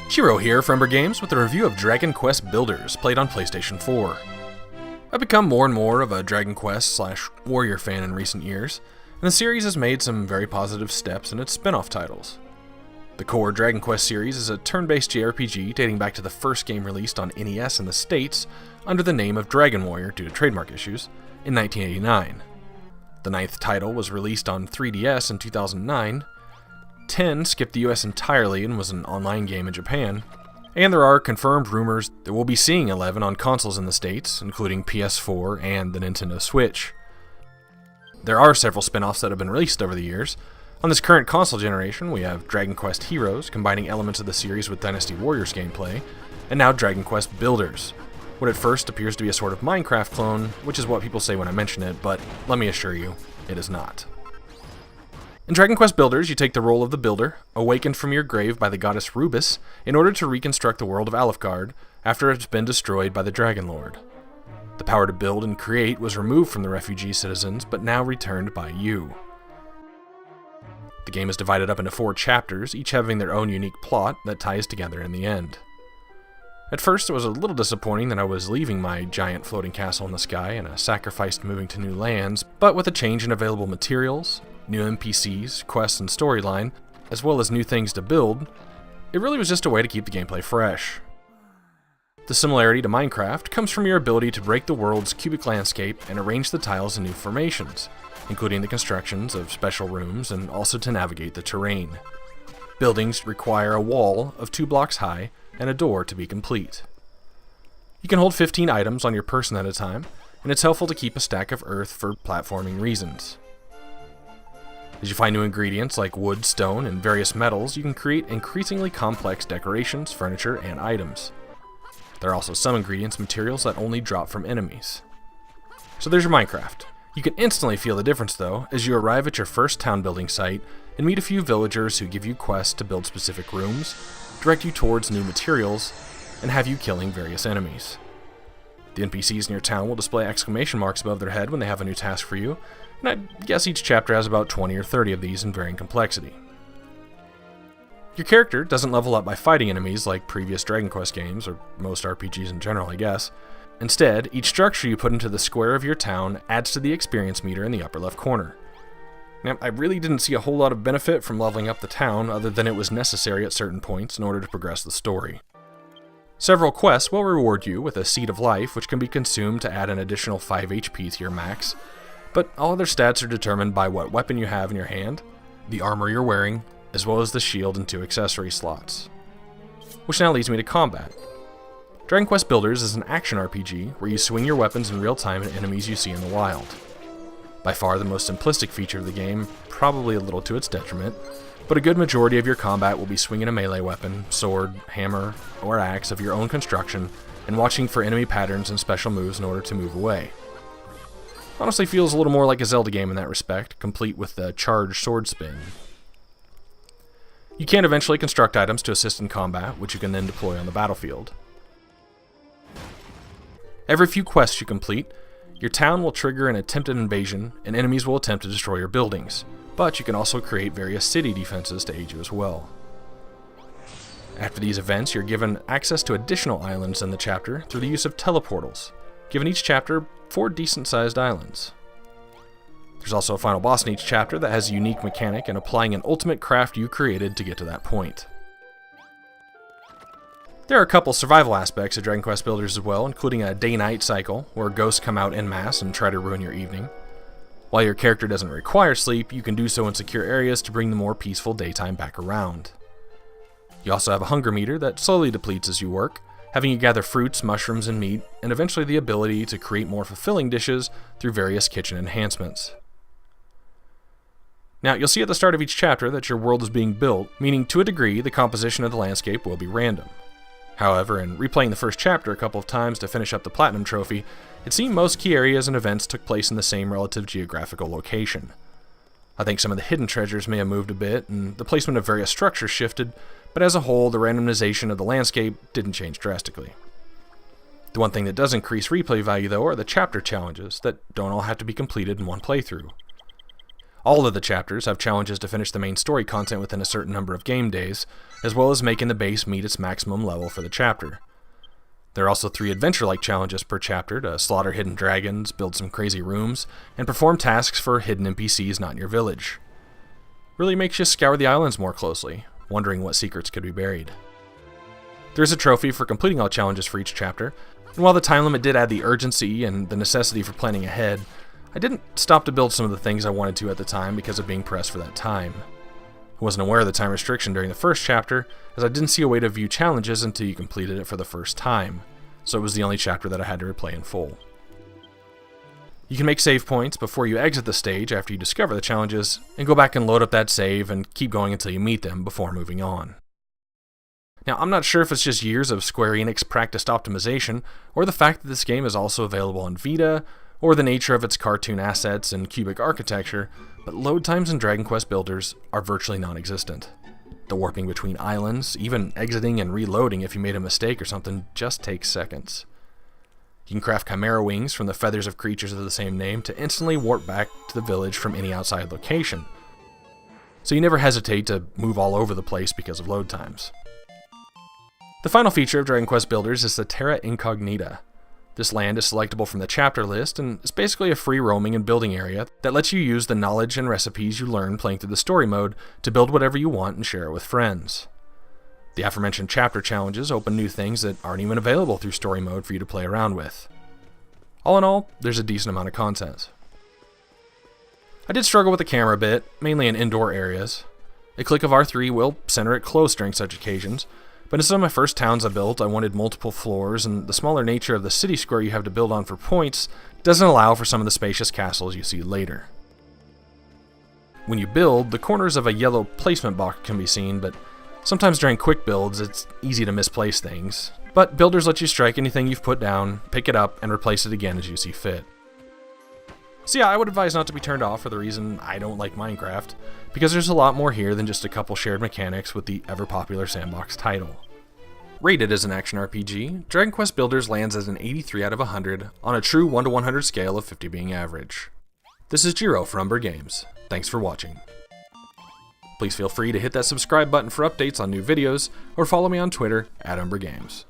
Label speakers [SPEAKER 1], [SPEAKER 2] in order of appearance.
[SPEAKER 1] Hiro here from Umbra Games with a review of Dragon Quest Builders, played on PlayStation 4. I've become more and more of a Dragon Quest/Warrior fan in recent years, and the series has made some very positive steps in its spin-off titles. The core Dragon Quest series is a turn-based JRPG dating back to the first game released on NES in the States under the name of Dragon Warrior due to trademark issues in 1989. The ninth title was released on 3DS in 2009, 10 skipped the US entirely and was an online game in Japan, and there are confirmed rumors that we'll be seeing 11 on consoles in the States, including PS4 and the Nintendo Switch. There are several spin-offs that have been released over the years. On this current console generation, we have Dragon Quest Heroes, combining elements of the series with Dynasty Warriors gameplay, and now Dragon Quest Builders, what at first appears to be a sort of Minecraft clone, which is what people say when I mention it, but let me assure you, it is not. In Dragon Quest Builders, you take the role of the builder, awakened from your grave by the goddess Rubis, in order to reconstruct the world of Alefgard after it's been destroyed by the Dragon Lord. The power to build and create was removed from the refugee citizens, but now returned by you. The game is divided up into 4 chapters, each having their own unique plot that ties together in the end. At first, it was a little disappointing that I was leaving my giant floating castle in the sky and a sacrifice to moving to new lands, but with a change in available materials, new NPCs, quests, and storyline, as well as new things to build, it really was just a way to keep the gameplay fresh. The similarity to Minecraft comes from your ability to break the world's cubic landscape and arrange the tiles in new formations, including the constructions of special rooms and also to navigate the terrain. Buildings require a wall of 2 blocks high and a door to be complete. You can hold 15 items on your person at a time, and it's helpful to keep a stack of earth for platforming reasons. As you find new ingredients like wood, stone, and various metals, you can create increasingly complex decorations, furniture, and items. There are also some ingredients and materials that only drop from enemies. So there's your Minecraft. You can instantly feel the difference though, as you arrive at your first town building site and meet a few villagers who give you quests to build specific rooms, direct you towards new materials, and have you killing various enemies. The NPCs in your town will display exclamation marks above their head when they have a new task for you, and I guess each chapter has about 20 or 30 of these in varying complexity. Your character doesn't level up by fighting enemies like previous Dragon Quest games, or most RPGs in general, I guess. Instead, each structure you put into the square of your town adds to the experience meter in the upper left corner. Now, I really didn't see a whole lot of benefit from leveling up the town other than it was necessary at certain points in order to progress the story. Several quests will reward you with a Seed of Life, which can be consumed to add an additional 5 HP to your max, but all other stats are determined by what weapon you have in your hand, the armor you're wearing, as well as the shield and 2 accessory slots. Which now leads me to combat. Dragon Quest Builders is an action RPG where you swing your weapons in real time at enemies you see in the wild. By far the most simplistic feature of the game, probably a little to its detriment, but a good majority of your combat will be swinging a melee weapon, sword, hammer, or axe of your own construction, and watching for enemy patterns and special moves in order to move away. Honestly feels a little more like a Zelda game in that respect, complete with the charged sword spin. You can eventually construct items to assist in combat, which you can then deploy on the battlefield. Every few quests you complete, your town will trigger an attempted invasion, and enemies will attempt to destroy your buildings, but you can also create various city defenses to aid you as well. After these events, you're given access to additional islands in the chapter through the use of teleportals, giving each chapter 4 decent-sized islands. There's also a final boss in each chapter that has a unique mechanic in applying an ultimate craft you created to get to that point. There are a couple survival aspects of Dragon Quest Builders as well, including a day-night cycle, where ghosts come out en masse and try to ruin your evening. While your character doesn't require sleep, you can do so in secure areas to bring the more peaceful daytime back around. You also have a hunger meter that slowly depletes as you work, having you gather fruits, mushrooms, and meat, and eventually the ability to create more fulfilling dishes through various kitchen enhancements. Now, you'll see at the start of each chapter that your world is being built, meaning to a degree the composition of the landscape will be random. However, in replaying the first chapter a couple of times to finish up the Platinum Trophy, it seemed most key areas and events took place in the same relative geographical location. I think some of the hidden treasures may have moved a bit, and the placement of various structures shifted, but as a whole, the randomization of the landscape didn't change drastically. The one thing that does increase replay value, though, are the chapter challenges that don't all have to be completed in one playthrough. All of the chapters have challenges to finish the main story content within a certain number of game days, as well as making the base meet its maximum level for the chapter. There are also 3 adventure-like challenges per chapter to slaughter hidden dragons, build some crazy rooms, and perform tasks for hidden NPCs not in your village. Really makes you scour the islands more closely, wondering what secrets could be buried. There's a trophy for completing all challenges for each chapter, and while the time limit did add the urgency and the necessity for planning ahead, I didn't stop to build some of the things I wanted to at the time because of being pressed for that time. I wasn't aware of the time restriction during the first chapter, as I didn't see a way to view challenges until you completed it for the first time, so it was the only chapter that I had to replay in full. You can make save points before you exit the stage after you discover the challenges, and go back and load up that save and keep going until you meet them before moving on. Now, I'm not sure if it's just years of Square Enix practiced optimization, or the fact that this game is also available on Vita, or the nature of its cartoon assets and cubic architecture, but load times in Dragon Quest Builders are virtually non-existent. The warping between islands, even exiting and reloading if you made a mistake or something, just takes seconds. You can craft chimera wings from the feathers of creatures of the same name to instantly warp back to the village from any outside location, so you never hesitate to move all over the place because of load times. The final feature of Dragon Quest Builders is the Terra Incognita. This land is selectable from the chapter list, and it's basically a free roaming and building area that lets you use the knowledge and recipes you learn playing through the story mode to build whatever you want and share it with friends. The aforementioned chapter challenges open new things that aren't even available through story mode for you to play around with. All in all, there's a decent amount of content. I did struggle with the camera a bit, mainly in indoor areas. A click of R3 will center it close during such occasions, but in some of my first towns I built, I wanted multiple floors, and the smaller nature of the city square you have to build on for points doesn't allow for some of the spacious castles you see later. When you build, the corners of a yellow placement box can be seen, but sometimes during quick builds it's easy to misplace things. But builders let you strike anything you've put down, pick it up, and replace it again as you see fit. So yeah, I would advise not to be turned off for the reason I don't like Minecraft, because there's a lot more here than just a couple shared mechanics with the ever-popular sandbox title. Rated as an action RPG, Dragon Quest Builders lands as an 83 out of 100 on a true 1 to 100 scale of 50 being average. This is Jiro for Umbra Games. Thanks for watching. Please feel free to hit that subscribe button for updates on new videos, or follow me on Twitter @Umbra Games.